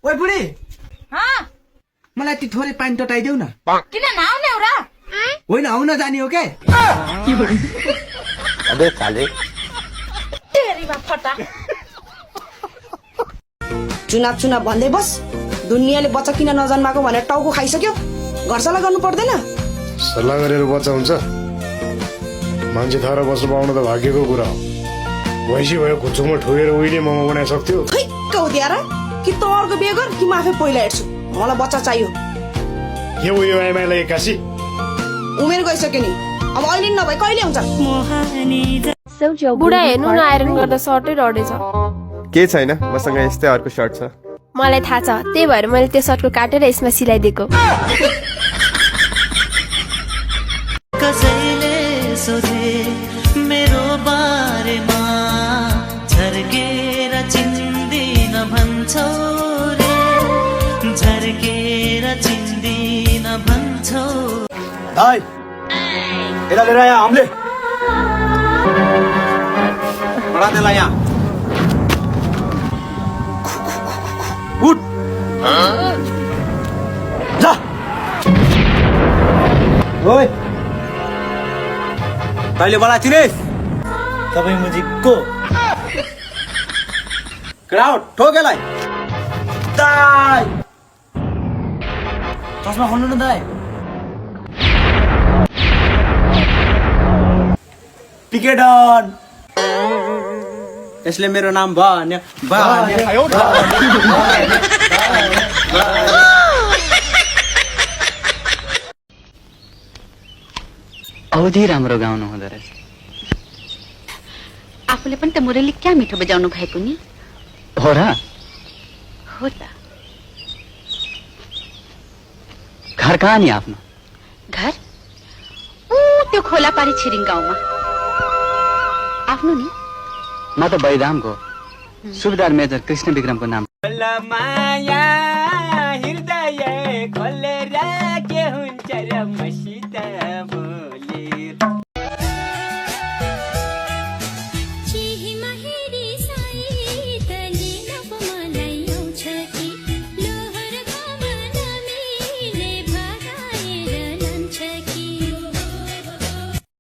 ओइ बुढी हाँ मलाई ती थोरै पानी तताइदेऊ न। किन नआउने हो र? होइन आउन जाने हो के? अबे साले तेरी बाप फटा। चुनाव चुनाव भन्दै बस, दुनियाँले बच्चा किन नजन्माएको भनेर टाउको खाइसक्यो। घर सल्लाह गर्नु पर्दैन? सल्लाह गरेर बच्चा हुन्छ? मान्छे थाहा बस्नु पाउनु त भाग्यको कुरा हो। भैँसी भयो खुच्चुमा ठोकेर उहिले मोमो बनाइ सक्थ्यो। खै कौदियारा, कि तँ अर्को बिहे गर कि म आफै पहिला हेर्छु। मलाई बच्चा चाहियो। के उयो आइमाईलाई एक्कासी उमेर गइसक्यो नि, अब अहिले नभए कहिले हुन्छ? बुढा हेर्नु न, आइरन गर्दा सर्टै रडेछ। के छैन, मसँग यस्तै अर्को सर्ट छ। मलाई थाहा छ, त्यही भएर मैले त्यो सर्टको काटेर यसमा सिलाइदिएको। कसैले सोधे मेरो बारेमा, झर्केर चिन्दिन भन्छौ रे, झर्केर चिन्दिन भन्छौ। दाइ एला लिएर आया हमले। बडा त्यसलाई यहाँ। उठ जा। ओइ तैँले बडा चिनेस्? तपाईँ मुजिकको क्राउड ठोकेलाई। दाइ चस्मा खोल्नु न दाइ। पिकेडन यसले मेरो नाम भन्यो। औधी राम्रो गाउनु हुँदो रहेछ। आफूले पनि त मुरली क्या मिठो बजाउनु भएको नि। हो र? हो त। घर कहाँ नि आफ्नो? घर त्यो खोला पारी छिरिङ गाउँमा। आफ्नो नि? म त बैदामको सुबेदार मेजर कृष्ण विक्रमको नाम। माया हृदय खोलेर के हुन्छ र मसित